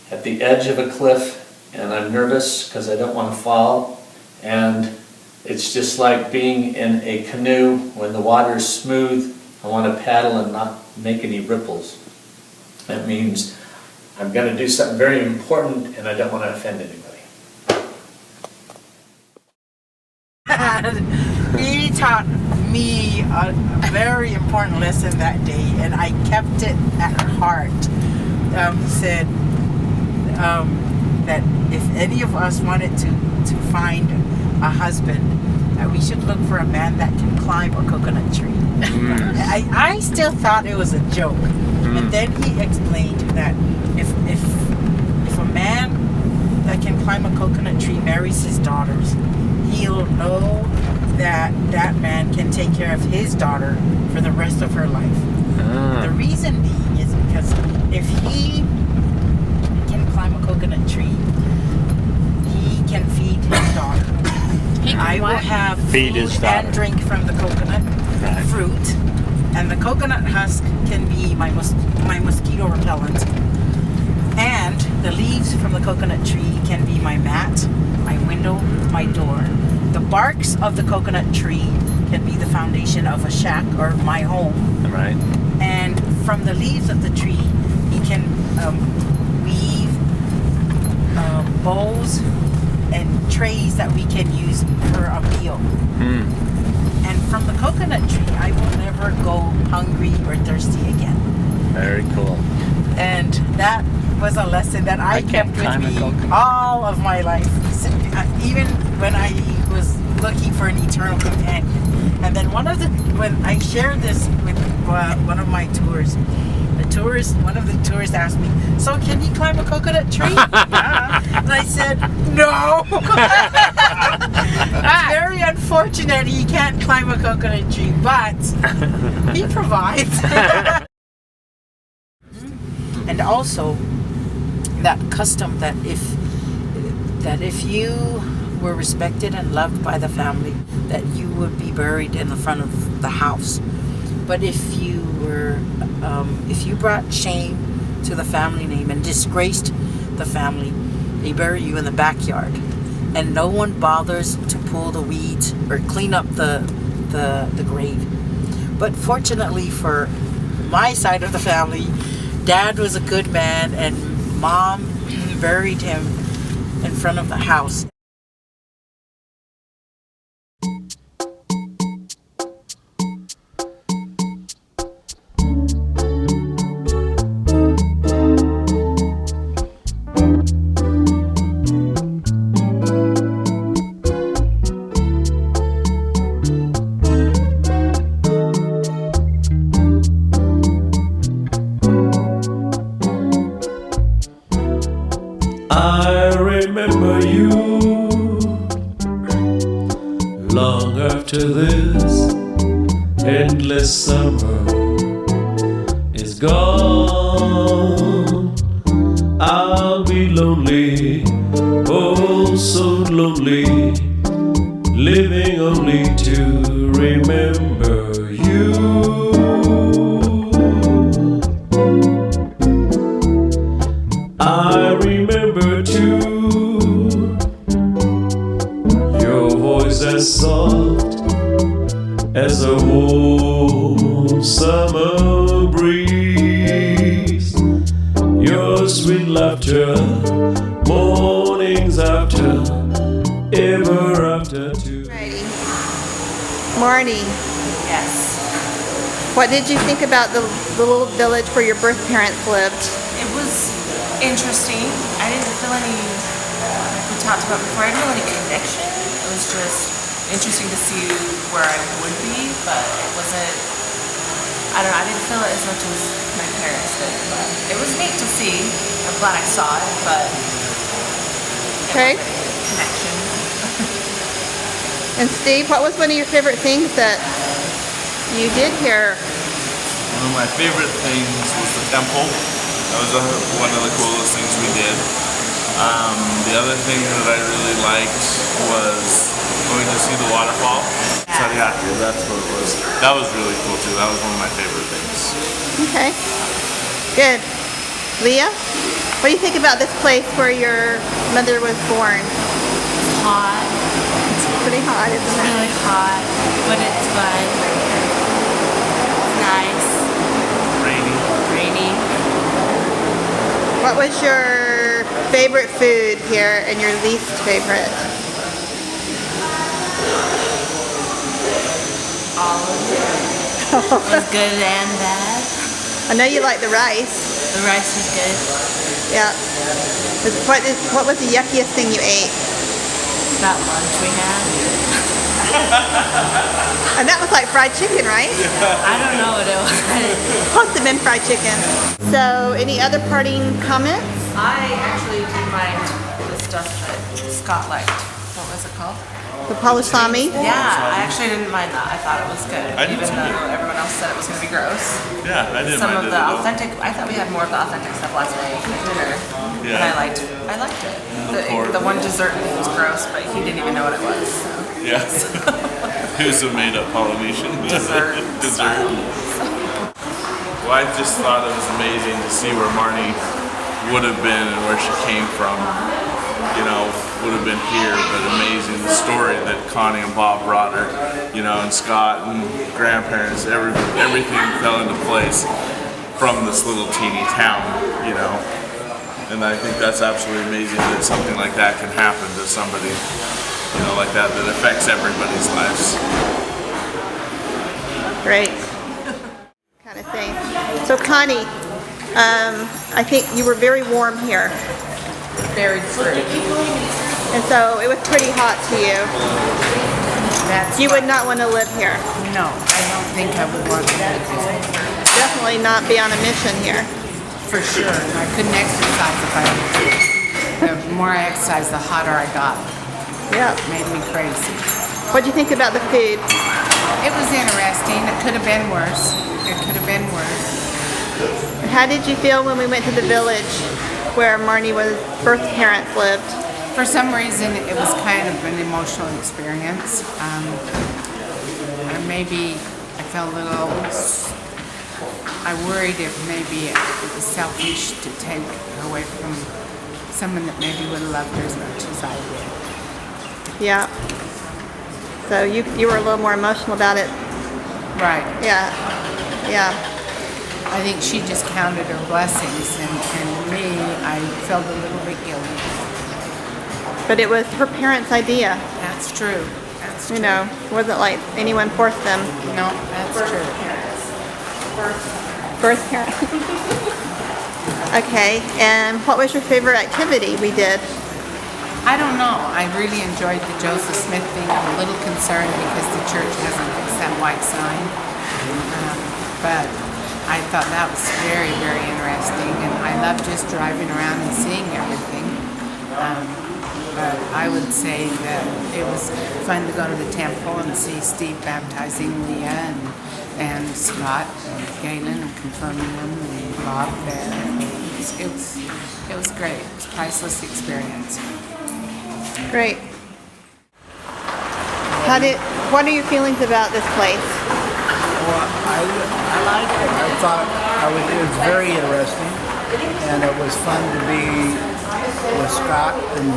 at the edge of a cliff and I'm nervous because I don't want to fall. And it's just like being in a canoe when the water's smooth. I want to paddle and not make any ripples. That means I'm going to do something very important and I don't want to offend anybody.
he taught me a very important lesson that day, and I kept it at heart. He said that if any of us wanted to find a husband, that we should look for a man that can climb a coconut tree. I still thought it was a joke, and then he explained that if a man that can climb a coconut tree marries his daughters, he'll know that that man can take care of his daughter for the rest of her life. The reason being is because if he can climb a coconut tree, he can feed his daughter. I will have
Feed
food
his daughter.
and drink from the coconut fruit, and the coconut husk can be my mosquito repellent, and the leaves from the coconut tree can be my mat, my window, my door. The barks of the coconut tree can be the foundation of a shack or my home.
Right.
And from the leaves of the tree, he can weave bowls and trays that we can use for a meal. And from the coconut tree, I will never go hungry or thirsty again.
Very cool.
And that was a lesson that I kept with me all of my life, even when I was looking for an eternal companion. And then when I shared this with one of my tours, one of the tourists asked me, "So can you climb a coconut tree?" And I said, "No." It's very unfortunate he can't climb a coconut tree, but he provides. And also that custom that if you were respected and loved by the family, that you would be buried in the front of the house. But if you brought shame to the family name and disgraced the family, they bury you in the backyard, and no one bothers to pull the weeds or clean up the grave. But fortunately for my side of the family, Dad was a good man, and Mom buried him in front of the house.
I remember you long after this endless summer is gone. I'll be lonely, oh so lonely, living only to remember you. I remember too your voice as soft as a warm summer breeze, your sweet laughter mornings after, ever after too.
Marnie.
Yes.
What did you think about the little village where your birth parents lived?
It was interesting. I didn't feel any, like we talked about before, I didn't feel any connection. It was just interesting to see where I would be, but it wasn't, I don't know, I didn't feel it as much as my parents did, but it was neat to see. I'm glad I saw it, but
Okay.
connection.
And Steve, what was one of your favorite things that you did here?
One of my favorite things was the temple. That was one of the coolest things we did. The other thing that I really liked was going to see the waterfall. Sariate, that's what it was. That was really cool too. That was one of my favorite things.
Okay. Good. Leah, what do you think about this place where your mother was born?
It's hot.
It's pretty hot, isn't
It's
it?
really hot, but it's fun. It's nice.
Rainy.
Rainy.
What was your favorite food here and your least favorite?
It was good and bad.
I know you like the rice.
The rice was good.
Yeah. What was the yuckiest thing you ate?
That lunch we had.
And that was like fried chicken, right?
I don't know what it was.
Must have been fried chicken. So, any other parting comments?
I actually did mind the stuff that Scott liked. What was it called?
The palusami?
Yeah, I actually didn't mind that. I thought it was good,
I did
even
too.
though everyone else said it was going to be gross.
Yeah, I didn't
Some
mind
of
it
the
at all.
authentic, I thought we had more of the authentic stuff last night at dinner,
Yeah.
and I liked it. The one dessert was gross, but he didn't even know what it was. So.
Yeah. It was a made-up Polynesian
Dessert.
Well, I just thought it was amazing to see where Marnie would have been and where she came from. You know, would have been here, but amazing the story that Connie and Bob brought her. You know, and Scott and grandparents, everything fell into place from this little teeny town. You know, and I think that's absolutely amazing that something like that can happen to somebody. You know, like that affects everybody's lives.
Great. Kind of thing. So Connie, I think you were very warm here.
Very true.
And so it was pretty hot to you. You would not want to live here.
No, I don't think I would want to live here.
Definitely not be on a mission here.
For sure. I couldn't exercise if I wanted to. The more I exercised, the hotter I got.
Yeah.
It made me crazy.
What do you think about the food?
It was interesting. It could have been worse. It could have been worse.
How did you feel when we went to the village where Marnie's birth parents lived?
For some reason, it was kind of an emotional experience. Or maybe I felt a little. I worried if maybe it was selfish to take her away from someone that maybe would have loved her as much as I did.
Yeah. So you were a little more emotional about it.
Right.
Yeah. Yeah.
I think she just counted her blessings, and me, I felt a little bit guilty.
But it was her parents' idea.
That's true. That's true.
You know, it wasn't like anyone forced them.
No, that's true.
Birth parents. Okay, and what was your favorite activity we did?
I don't know. I really enjoyed the Joseph Smith thing. I'm a little concerned because the church hasn't fixed that white sign. But I thought that was very, very interesting. And I love just driving around and seeing everything. But I would say that it was fun to go to the temple and see Steve baptizing Leah and Scott and Galen and confirming them and Bob there. It was great. It was a priceless experience.
Great. What are your feelings about this place?
Well, I liked it. I thought it was very interesting, and it was fun to be with Scott and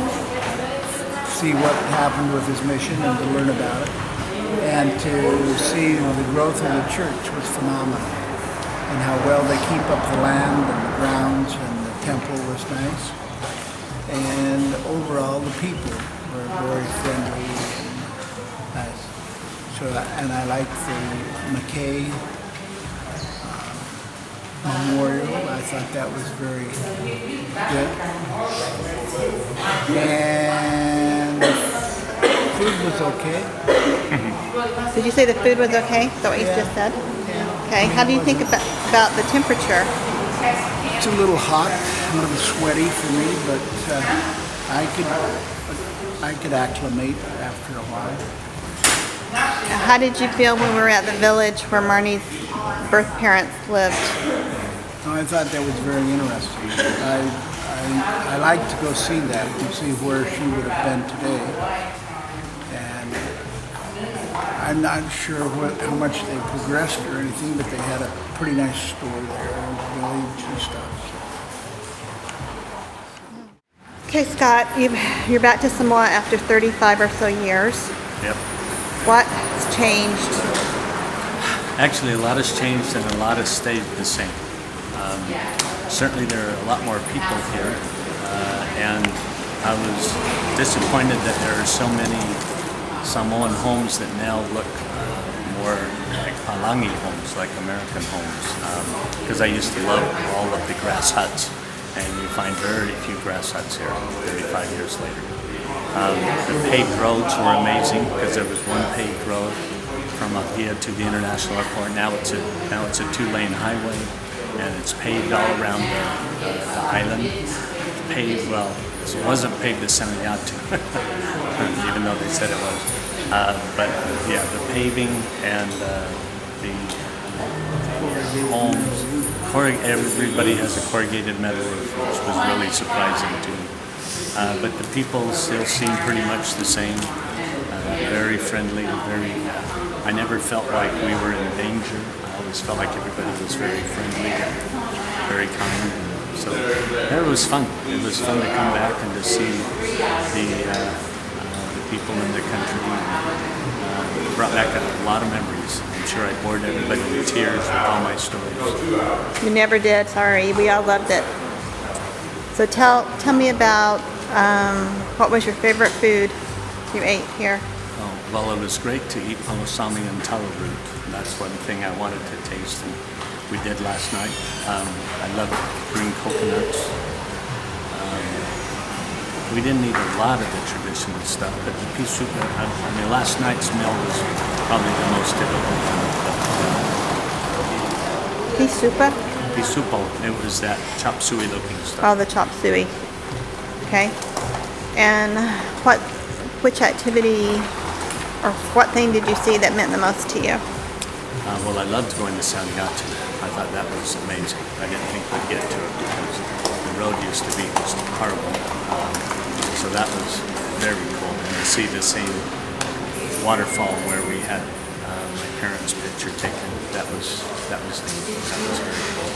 see what happened with his mission and to learn about it, and to see the growth of the church was phenomenal, and how well they keep up the land and the grounds, and the temple was nice. And overall, the people were very friendly and nice. So, and I like the McKay Memorial. I thought that was very good. And the food was okay.
Did you say the food was okay? Is that what you just said?
Yeah.
Okay. How do you think about the temperature?
It's a little hot, a little sweaty for me, but I could acclimate after a while.
How did you feel when we were at the village where Marnie's birth parents lived?
I thought that was very interesting. I like to go see that and see where she would have been today. And I'm not sure how much they progressed or anything, but they had a pretty nice store there, and village and stuff.
Okay, Scott, you're back to Samoa after 35 or so years.
Yep.
What's changed?
Actually, a lot has changed and a lot has stayed the same. Certainly there are a lot more people here, and I was disappointed that there are so many
Samoan homes that now look more like Palangi homes, like American homes. Because I used to love all of the grass huts, and you find very few grass huts here 35 years later. The paved roads were amazing because there was one paved road from Apia to the international airport. Now it's a 2-lane highway, and it's paved all around the island. Paved, well, it wasn't paved to Samoa, even though they said it was. But yeah, the paving and the homes, everybody has a corrugated metal roof, which was really surprising to me. But the people still seem pretty much the same, very friendly, I never felt like we were in danger. I always felt like everybody was very friendly, very kind. So it was fun. It was fun to come back and to see the people in the country. It brought back a lot of memories. I'm sure I bored everybody with tears with all my stories.
You never did, sorry. We all loved it. So tell me about what was your favorite food you ate here?
Well, it was great to eat palosami and taro root. That's one thing I wanted to taste, and we did last night. I love green coconuts. We didn't eat a lot of the traditional stuff, but the pea soup, last night's meal was probably the most typical one.
Pea soupa?
Pea soupo, it was that chop suey looking stuff.
Oh, the chop suey. Okay. And which activity or what thing did you see that meant the most to you?
Well, I loved going to Saniatu. I thought that was amazing. I didn't think we'd get to it because the road used to be just horrible. So that was very cool. And to see the same waterfall where we had my parents' picture taken, that was very cool.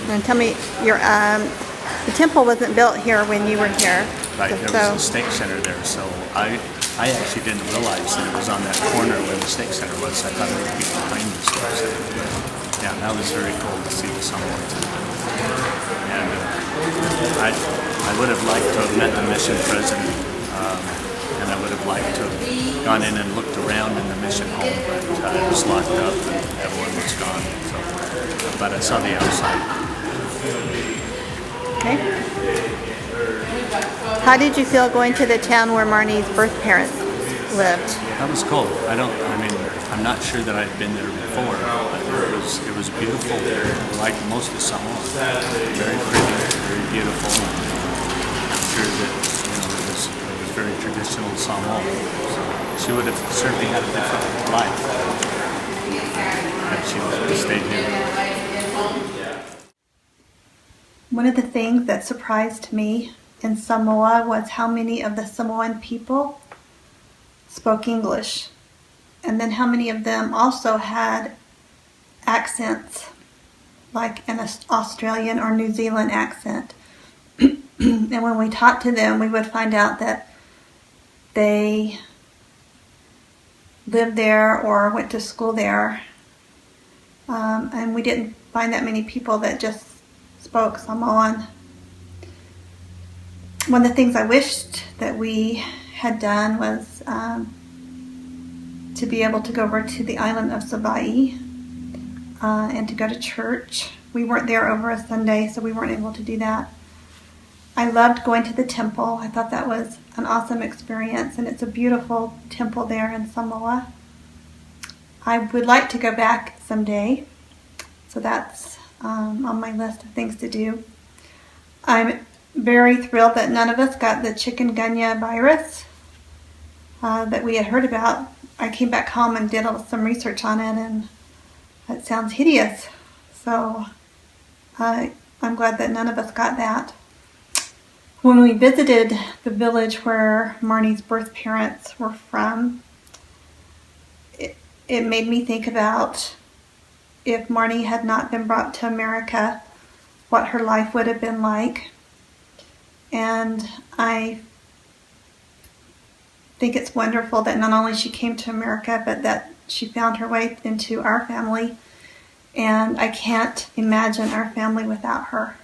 And tell me, the temple wasn't built here when you were here.
Right, there was a steak center there, so I actually didn't realize that it was on that corner where the steak center was. I thought it would be behind the steak center. Yeah, that was very cool to see the Samoa temple. And I would have liked to have met the mission president, and I would have liked to have gone in and looked around in the mission home, but it was locked up and everyone was gone. So, but I saw the outside.
Okay. How did you feel going to the town where Marnie's birth parents lived?
That was cool. I'm not sure that I'd been there before, but it was beautiful there, like most of Samoa. Very pretty, very beautiful. I'm sure that it was very traditional Samoa. So she would have certainly had a different life had she stayed here.
One of the things that surprised me in Samoa was how many of the Samoan people spoke English, and then how many of them also had accents, like an Australian or New Zealand accent. And when we talked to them, we would find out that they lived there or went to school there, and we didn't find that many people that just spoke Samoan. One of the things I wished that we had done was to be able to go over to the island of Savai'i and to go to church. We weren't there over a Sunday, so we weren't able to do that. I loved going to the temple. I thought that was an awesome experience, and it's a beautiful temple there in Samoa. I would like to go back someday, so that's on my list of things to do. I'm very thrilled that none of us got the chikungunya virus that we had heard about. I came back home and did some research on it, and it sounds hideous. So I'm glad that none of us got that. When we visited the village where Marnie's birth parents were from, it made me think about if Marnie had not been brought to America, what her life would have been like. And I think it's wonderful that not only she came to America, but that she found her way into our family. And I can't imagine our family without her.